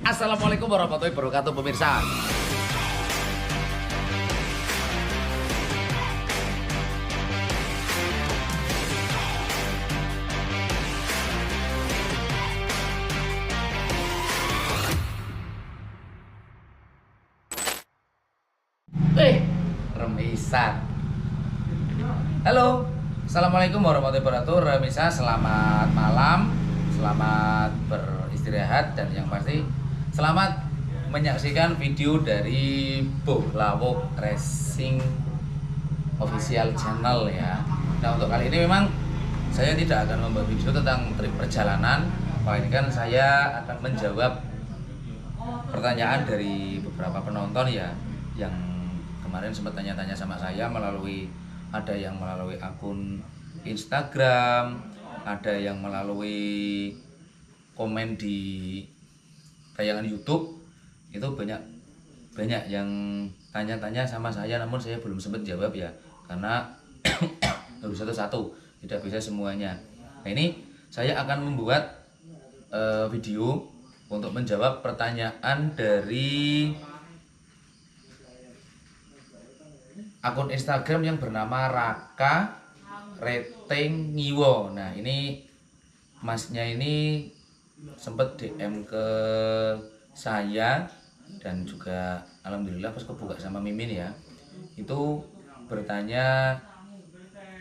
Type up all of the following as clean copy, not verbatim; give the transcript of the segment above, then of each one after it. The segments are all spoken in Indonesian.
Assalamualaikum warahmatullahi wabarakatuh pemirsa. Remisan. Halo, Assalamualaikum warahmatullahi wabarakatuh. Remisa, selamat malam, selamat beristirahat, dan yang pasti selamat menyaksikan video dari Bohlawuk Racing Official Channel ya. Nah, untuk kali ini memang saya tidak akan membuat video tentang trip perjalanan, melainkan saya akan menjawab pertanyaan dari beberapa penonton ya, yang kemarin sempat tanya-tanya sama saya melalui, ada yang melalui akun Instagram, ada yang melalui komen di tayangan YouTube. Itu banyak yang tanya-tanya sama saya, namun saya belum sempat jawab ya, karena harus satu-satu, tidak bisa semuanya. Nah, ini saya akan membuat video untuk menjawab pertanyaan dari akun Instagram yang bernama Raka Rating Ngiwo. Nah, ini masnya ini sempat DM ke saya, dan juga alhamdulillah pas kebuka sama Mimin ya, itu bertanya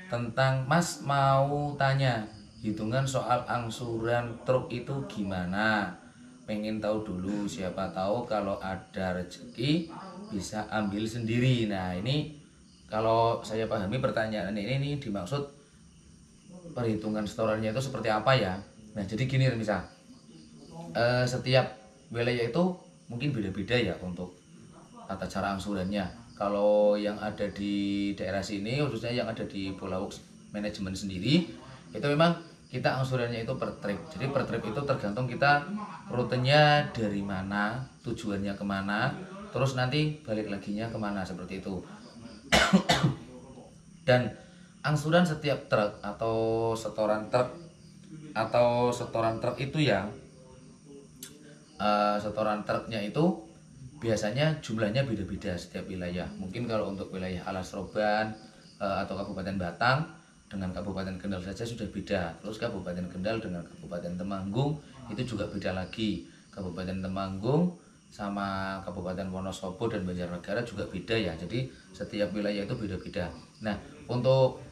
tentang, Mas mau tanya hitungan soal angsuran truk itu gimana, pengen tahu dulu, siapa tahu kalau ada rezeki bisa ambil sendiri. Nah, ini kalau saya pahami pertanyaan ini dimaksud perhitungan setorannya itu seperti apa ya. Nah, jadi gini misal, setiap wilayah itu mungkin beda-beda ya untuk tata cara angsurannya. Kalau yang ada di daerah sini, khususnya yang ada di Bohlawuk manajemen sendiri, itu memang kita angsurannya itu per trip. Jadi per trip itu tergantung kita rutenya dari mana, tujuannya kemana, terus nanti balik laginya kemana, seperti itu. Dan angsuran setiap truk atau setoran truk itu ya, setoran truknya itu biasanya jumlahnya beda-beda setiap wilayah. Mungkin kalau untuk wilayah Alas Roban atau Kabupaten Batang dengan Kabupaten Kendal saja sudah beda. Terus Kabupaten Kendal dengan Kabupaten Temanggung itu juga beda lagi. Kabupaten Temanggung sama Kabupaten Wonosobo dan Banjarnegara juga beda ya. Jadi setiap wilayah itu beda-beda. Nah, untuk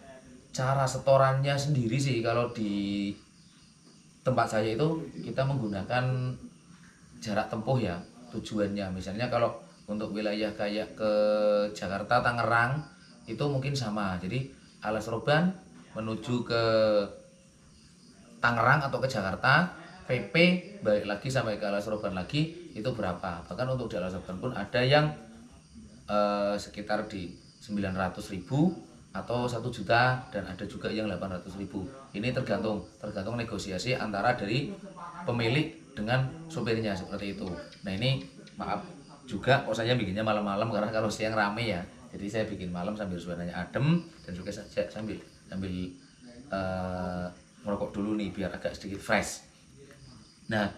cara setorannya sendiri sih, kalau di tempat saya itu kita menggunakan jarak tempuh ya, tujuannya. Misalnya kalau untuk wilayah kayak ke Jakarta, Tangerang, itu mungkin sama. Jadi Alas Roban menuju ke Tangerang atau ke Jakarta, PP balik lagi sampai ke Alas Roban lagi, itu berapa. Bahkan untuk di Alas Roban pun ada yang sekitar di 900.000 atau 1 juta, dan ada juga yang 800.000. Ini tergantung negosiasi antara dari pemilik dengan sopirnya, seperti itu. Nah, ini maaf juga kok saya bikinnya malam-malam, karena kalau siang rame ya, jadi saya bikin malam sambil suaranya adem, dan juga sambil merokok dulu nih biar agak sedikit fresh. Nah,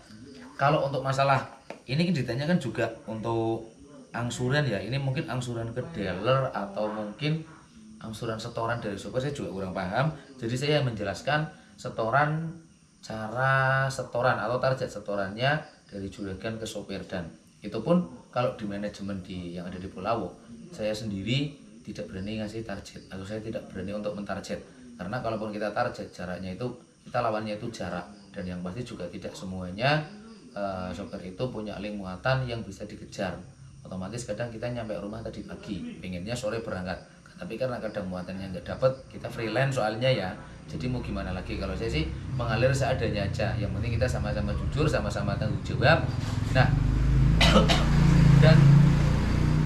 kalau untuk masalah ini ditanyakan juga untuk angsuran ya, ini mungkin angsuran ke dealer atau mungkin angsuran setoran dari sopir, saya juga kurang paham. Jadi saya menjelaskan setoran, cara setoran atau target setorannya dari juragan ke sopir. Dan itu pun kalau di manajemen yang ada di Bohlawuk, saya sendiri tidak berani ngasih target, atau saya tidak berani untuk mentarget, karena kalaupun kita target, jaraknya itu kita lawannya itu jarak, dan yang pasti juga tidak semuanya sopir itu punya link muatan yang bisa dikejar. Otomatis kadang kita nyampe rumah tadi pagi, pengennya sore berangkat, tapi karena kadang muatannya nggak dapat, kita freelance soalnya ya, jadi mau gimana lagi. Kalau saya sih mengalir seadanya aja, yang penting kita sama-sama jujur, sama-sama tanggung jawab. Nah, dan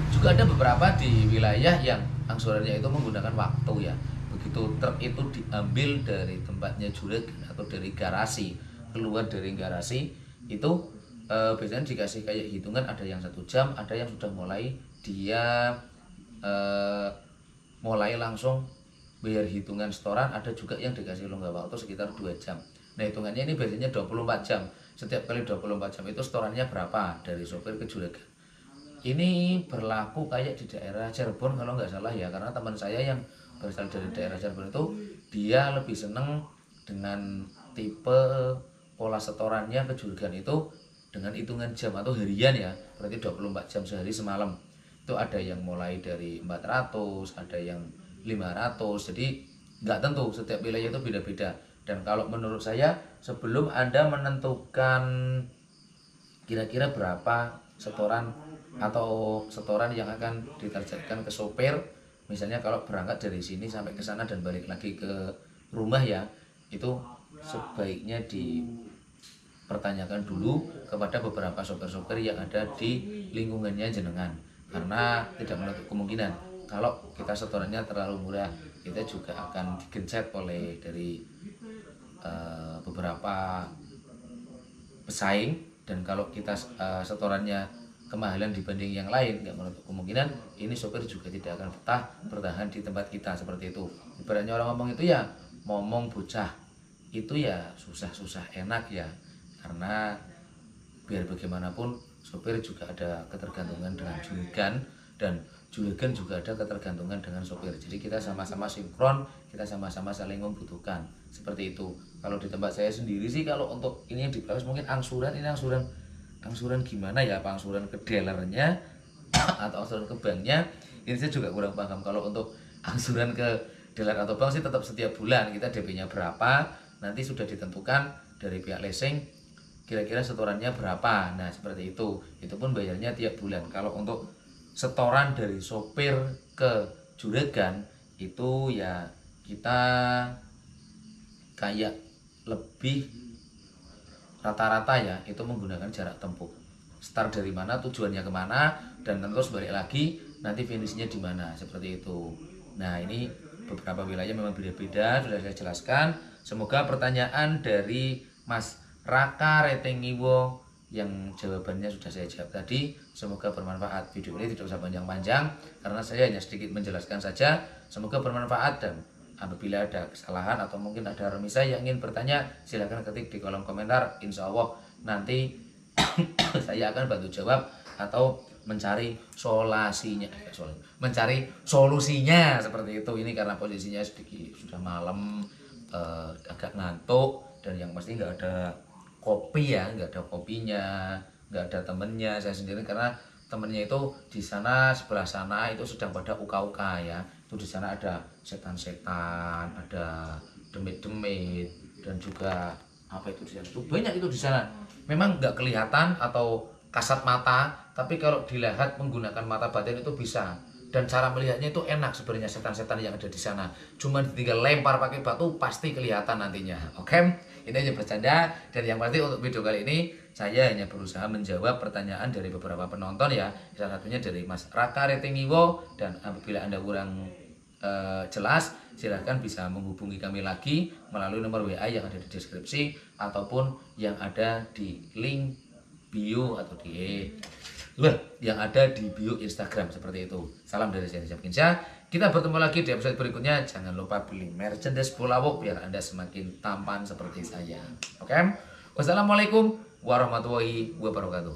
juga ada beberapa di wilayah yang angsurannya itu menggunakan waktu ya. Begitu truk itu diambil dari tempatnya juragan atau dari garasi, keluar dari garasi itu biasanya dikasih kayak hitungan, ada yang 1 jam, ada yang sudah mulai dia mulai langsung bayar hitungan setoran, ada juga yang dikasih longgar waktu sekitar 2 jam. Nah, hitungannya ini biasanya 24 jam. setiap kali 24 jam itu setorannya berapa dari sopir ke juragan. Ini berlaku kayak di daerah Cirebon kalau nggak salah ya, karena teman saya yang berasal dari daerah Cirebon itu dia lebih seneng dengan tipe pola setorannya ke juragan itu dengan hitungan jam atau harian ya, berarti 24 jam sehari semalam. Itu ada yang mulai dari 400, ada yang 500, jadi nggak tentu, setiap wilayah itu beda-beda. Dan kalau menurut saya, sebelum Anda menentukan kira-kira berapa setoran atau setoran yang akan ditargetkan ke sopir, misalnya kalau berangkat dari sini sampai ke sana dan balik lagi ke rumah ya, itu sebaiknya dipertanyakan dulu kepada beberapa sopir-sopir yang ada di lingkungannya jenengan, karena tidak menutup kemungkinan kalau kita setorannya terlalu murah, kita juga akan digencet oleh dari beberapa pesaing. Dan kalau kita setorannya kemahalan dibanding yang lain, nggak menutup kemungkinan ini sopir juga tidak akan betah bertahan di tempat kita seperti itu. Ibaratnya orang ngomong itu ya, ngomong bocah itu ya susah-susah enak ya, karena biar bagaimanapun sopir juga ada ketergantungan dengan juragan, dan juragan juga ada ketergantungan dengan sopir. Jadi kita sama-sama sinkron, kita sama-sama saling membutuhkan seperti itu. Kalau di tempat saya sendiri sih, kalau untuk ini yang dibahas mungkin angsuran, ini angsuran gimana ya, apa angsuran ke dealernya atau angsuran ke banknya, ini saya juga kurang paham. Kalau untuk angsuran ke dealer atau bank sih tetap setiap bulan kita DP-nya berapa, nanti sudah ditentukan dari pihak leasing kira-kira setorannya berapa. Nah seperti itu pun bayarnya tiap bulan. Kalau untuk setoran dari sopir ke juragan itu ya kita kayak lebih rata-rata ya itu menggunakan jarak tempuh, start dari mana, tujuannya kemana, dan terus balik lagi nanti finishnya di mana, seperti itu. Nah ini beberapa wilayah memang beda-beda, sudah saya jelaskan. Semoga pertanyaan dari Mas Raka Retengiwo yang jawabannya sudah saya jawab tadi, semoga bermanfaat. Video ini tidak usah panjang-panjang karena saya hanya sedikit menjelaskan saja. Semoga bermanfaat, dan apabila ada kesalahan atau mungkin ada remisa yang ingin bertanya, silahkan ketik di kolom komentar. Insya Allah nanti saya akan bantu jawab atau mencari solusinya seperti itu. Ini karena posisinya sedikit sudah malam, agak ngantuk, dan yang pasti nggak ada kopi ya, nggak ada kopinya, nggak ada temennya, saya sendiri, karena temennya itu di sana sebelah sana itu sedang pada uka-uka ya. Itu di sana ada setan-setan, ada demit-demit, dan juga apa itu di sana, itu banyak itu di sana. Memang nggak kelihatan atau kasat mata, tapi kalau dilihat menggunakan mata batin itu bisa, dan cara melihatnya itu enak sebenarnya. Setan-setan yang ada di sana cuma tinggal lempar pakai batu pasti kelihatan nantinya. Oke, ini aja bercanda. Dan yang pasti untuk video kali ini saya hanya berusaha menjawab pertanyaan dari beberapa penonton ya, salah satunya dari Mas Raka Retengiwo. Dan apabila Anda kurang jelas, silahkan bisa menghubungi kami lagi melalui nomor WA yang ada di deskripsi ataupun yang ada di link bio atau yang ada di bio Instagram, seperti itu. Salam dari saya, Rizal Kinsya. Kita bertemu lagi di episode berikutnya. Jangan lupa beli merchandise Bola Wok biar Anda semakin tampan seperti saya. Oke? Wassalamualaikum warahmatullahi wabarakatuh.